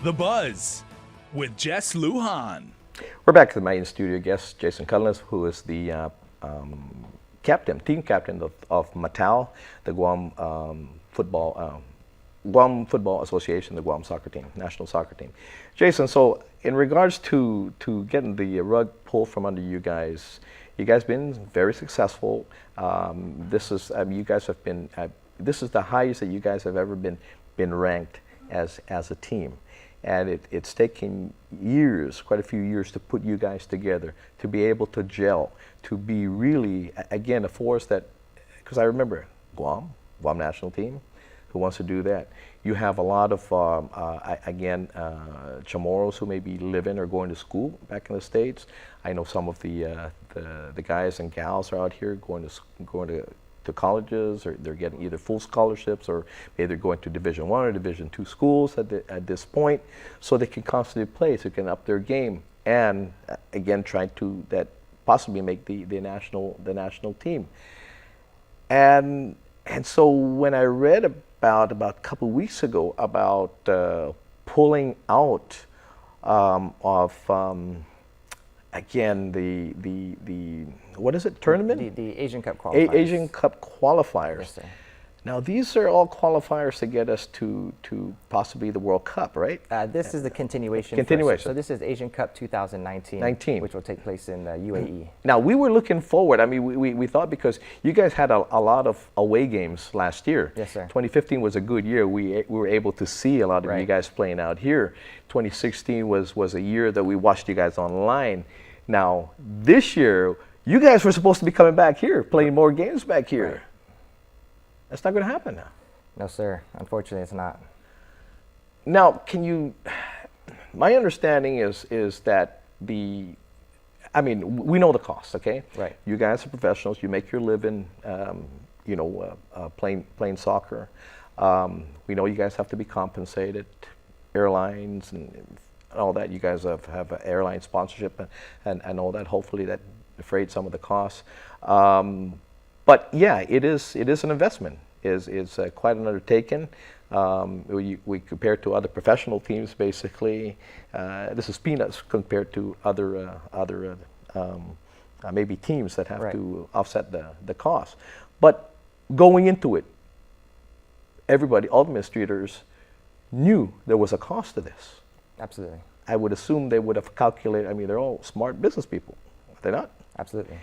The Buzz with Jess Lujan. We're back to my in-studio guest, Jason Cunliffe, who is the team captain of Matao, the Guam Football Association, the Guam soccer team, national soccer team. Jason, so in regards to getting the rug pulled from under you guys been very successful. This is you guys have been. This is the highest that you guys have ever been ranked as a team, and it's taken years, quite a few years, to put you guys together, to be able to gel, to be really again a force that, because I remember Guam national team. Who wants to do that? You have a lot of Chamorros who maybe live in or going to school back in the States. I know some of the guys and gals are out here going to colleges, or they're getting either full scholarships, or maybe they're going to Division I or Division II schools at this point, so they can constantly play, so they can up their game, and again try to possibly make the national team. And so when I read about a couple of weeks ago about pulling out of again the what is it, tournament? The Asian Cup qualifiers. Asian Cup qualifiers. Yes, sir. Now these are all qualifiers to get us to possibly the World Cup, right? This is the continuation. So this is Asian Cup 2019, which will take place in UAE. Now we were looking forward. I mean, we thought, because you guys had a lot of away games last year. Yes, sir. 2015 was a good year. We were able to see a lot of you guys playing out here. 2016 was a year that we watched you guys online. Now this year, you guys were supposed to be coming back here, playing more games back here. Right. That's not going to happen now. No, sir. Unfortunately, it's not. Now, my understanding is that we know the cost, okay? Right. You guys are professionals. You make your living, playing soccer. We know you guys have to be compensated, airlines and all that. You guys have an airline sponsorship and all that. Hopefully that defrayed some of the costs. But yeah, it is an investment. It's quite an undertaking. We compare to other professional teams. Basically, this is peanuts compared to other maybe teams that have to offset the cost. But going into it, everybody, all administrators, knew there was a cost to this. Absolutely. I would assume they would have calculated. I mean, they're all smart business people. Are they not? Absolutely.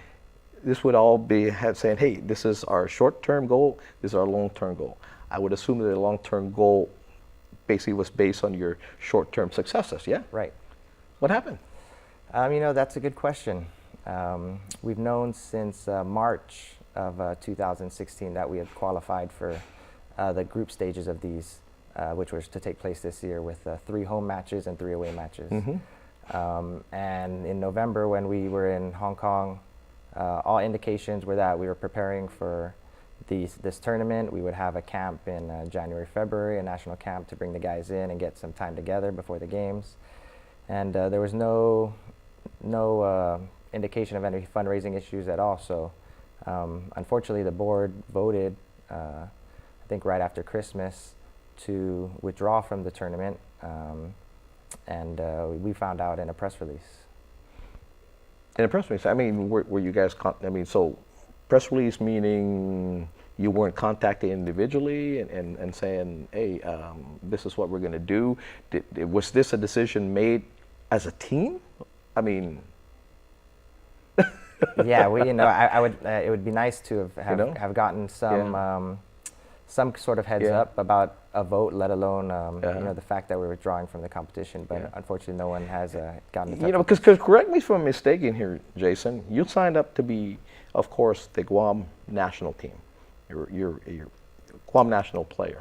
This would all be saying, hey, this is our short-term goal, this is our long-term goal. I would assume that the long-term goal basically was based on your short-term successes, yeah? Right. What happened? That's a good question. We've known since March of 2016 that we had qualified for the group stages of these, which was to take place this year with 3 home matches and 3 away matches. Mm-hmm. And in November, when we were in Hong Kong, all indications were that we were preparing for this tournament. We would have a camp in January, February, a national camp to bring the guys in and get some time together before the games. And there was no indication of any fundraising issues at all. So unfortunately, the board voted, I think right after Christmas, to withdraw from the tournament. And we found out in a press release. In a press release, I mean, were you guys, so press release meaning you weren't contacted individually and saying, hey, this is what we're going to do. Was this a decision made as a team? I mean. Yeah, I would, it would be nice to have gotten some sort of heads up about a vote, let alone the fact that we're withdrawing from the competition. But unfortunately, no one has gotten in touch. Because correct me if I'm mistaken here, Jason. You signed up to be, of course, the Guam national team. You're Guam national player,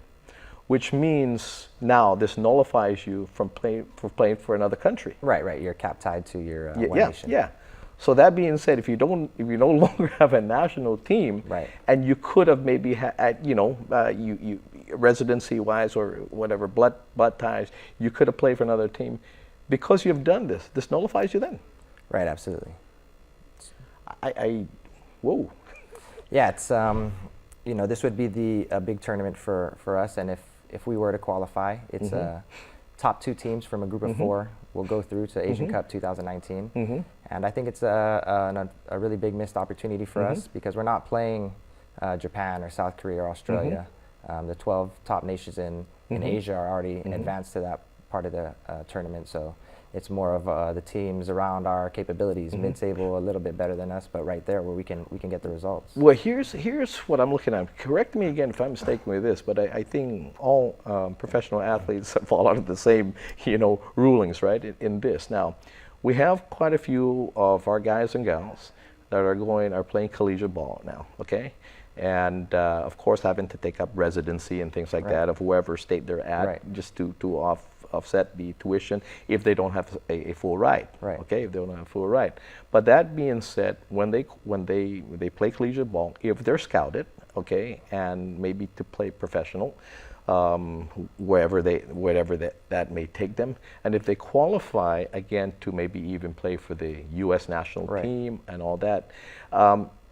which means now this nullifies you from playing for another country. Right. You're cap tied to your one nation. Yeah. So that being said, if you no longer have a national team, and you could have maybe had, you residency-wise or whatever blood ties, you could have played for another team. Because you've done this nullifies you then. Right. Absolutely. Whoa. Yeah, it's this would be a big tournament for us, and if we were to qualify, it's top 2 teams from a group of 4 will go through to Asian Cup 2019. And I think it's a really big missed opportunity for us because we're not playing Japan or South Korea or Australia. The 12 top nations in Asia are already advanced to that part of the tournament. So it's more of the teams around our capabilities. Mid-table a little bit better than us, but right there where we can get the results. Well, here's what I'm looking at. Correct me again if I'm mistaken with this, but I think all professional athletes fall under the same, rulings, right? In this. Now, we have quite a few of our guys and gals that are playing collegiate ball now. Okay. And of course, having to take up residency and things like that of whoever state they're at, just to offset the tuition if they don't have a full ride. Okay, if they don't have a full ride. But that being said, when they play collegiate ball, if they're scouted, okay, and maybe to play professional, whatever that may take them, and if they qualify again to maybe even play for the U.S. national team and all that.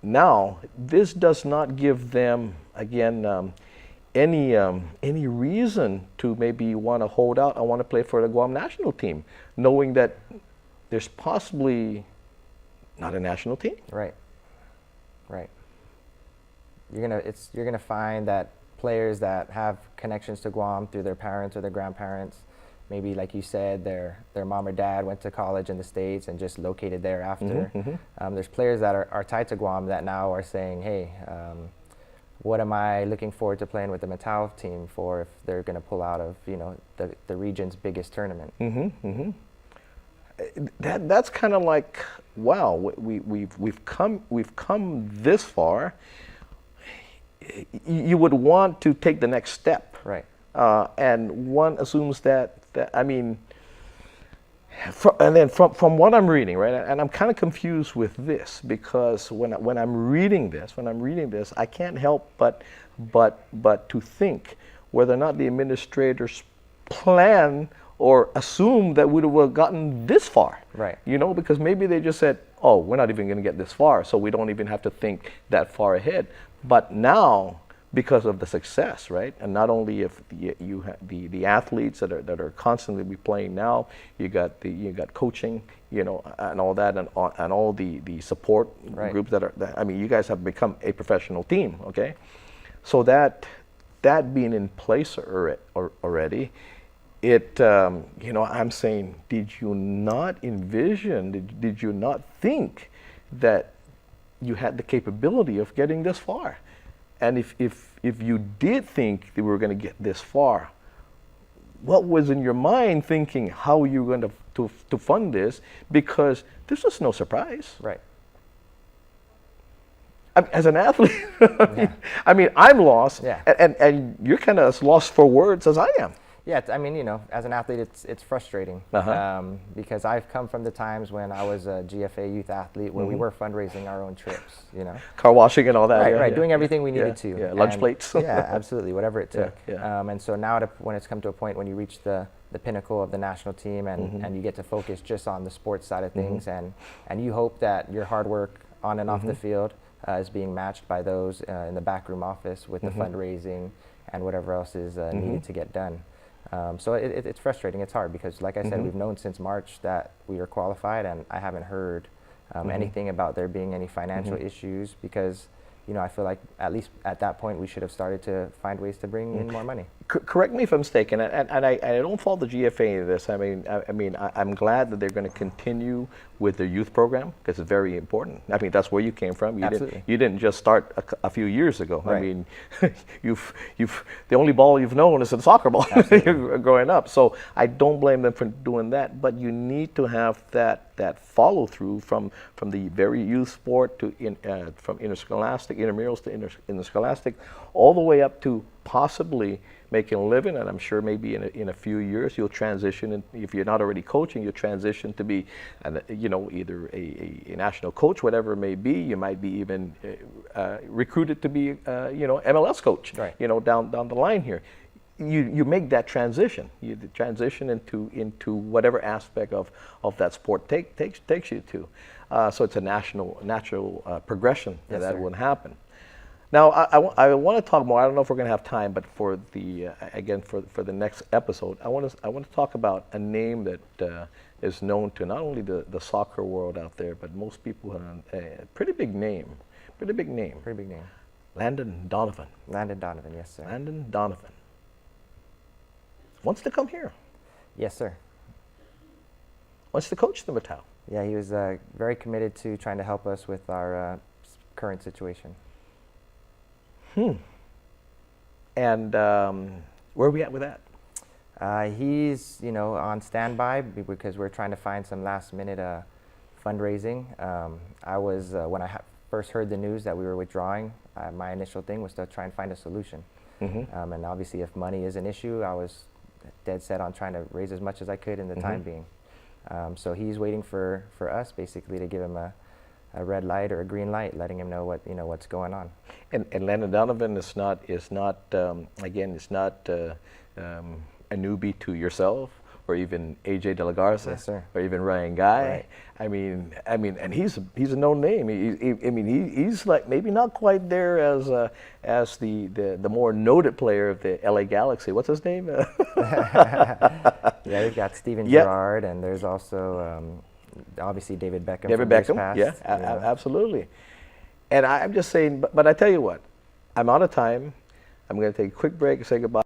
Now, this does not give them, again, any reason to maybe want to hold out. I want to play for the Guam national team, knowing that there's possibly not a national team. Right. You're gonna find that players that have connections to Guam through their parents or their grandparents, maybe like you said, their mom or dad went to college in the States and just located there after. There's players that are tied to Guam that now are saying, hey, what am I looking forward to playing with the Matau team for if they're going to pull out of the region's biggest tournament? That's kind of like, wow, we've come this far. You would want to take the next step, right? And one assumes that I mean, from what I'm reading, right, and I'm kind of confused with this because when I'm reading this, I can't help but to think whether or not the administrators plan or assume that we would have gotten this far, right? Because maybe they just said, oh, we're not even going to get this far, so we don't even have to think that far ahead. But now, because of the success, right? And not only if you have the athletes that are constantly be playing now, you got coaching, and all that, and all the support groups I mean, you guys have become a professional team, okay? So that being in place already, I'm saying, did you not envision? Did you not think that you had the capability of getting this far? And if you did think that we were going to get this far, what was in your mind thinking how you were going to fund this? Because this was no surprise. Right. As an athlete, I mean, I'm lost, and you're kind of as lost for words as I am. Yeah, I mean, as an athlete, it's frustrating because I've come from the times when I was a GFA youth athlete where we were fundraising our own trips, car washing and all that. Right, doing everything we needed to. Yeah, lunch plates. Yeah, absolutely, whatever it took. And so now, when it's come to a point when you reach the pinnacle of the national team and you get to focus just on the sports side of things, and you hope that your hard work on and off the field is being matched by those in the backroom office with the fundraising and whatever else is needed to get done. So it's frustrating. It's hard because, like I said, we've known since March that we are qualified, and I haven't heard anything about there being any financial issues because, I feel like at least at that point we should have started to find ways to bring in more money. Correct me if I'm mistaken, and I don't fault the GFA in this. I'm glad that they're going to continue with their youth program because it's very important. I mean, that's where you came from. You didn't just start a few years ago. Right. I mean, you've the only ball you've known is the soccer ball growing up. So I don't blame them for doing that. But you need to have that follow through from the very youth sport to from interscholastic, intramurals to interscholastic, all the way up to possibly making a living, and I'm sure maybe in a few years you'll transition, and if you're not already coaching, you'll transition to be, either a national coach, whatever it may be. You might be even recruited to be, MLS coach, down the line here. You make that transition. You transition into whatever aspect of that sport takes you to. So it's a natural progression that would happen. Now, I want to talk more. I don't know if we're going to have time, but for the again for the next episode, I want to talk about a name that is known to not only the soccer world out there, but most people. A pretty big name. Pretty big name. Pretty big name. Landon Donovan. Landon Donovan, yes, sir. Landon Donovan wants to come here. Yes, sir. Wants to coach the Mattel. Yeah, he was very committed to trying to help us with our current situation. And where are we at with that? He's, on standby because we're trying to find some last-minute fundraising. I was when I first heard the news that we were withdrawing. My initial thing was to try and find a solution. And obviously, if money is an issue, I was dead set on trying to raise as much as I could in the time being. So he's waiting for us basically to give him a red light or a green light, letting him know what's going on. And Landon Donovan is not again, it's not a newbie to yourself or even AJ De La Garza, yes, sir. or even Ryan Guy. Right. I mean, and he's a known name. He's like maybe not quite there as the more noted player of the LA Galaxy. What's his name? Yeah, we've got Steven Yep. Gerrard, and there's also obviously David Beckham. David from years Beckham. past, Yeah, absolutely. And I'm just saying, but I tell you what, I'm out of time. I'm going to take a quick break and say goodbye.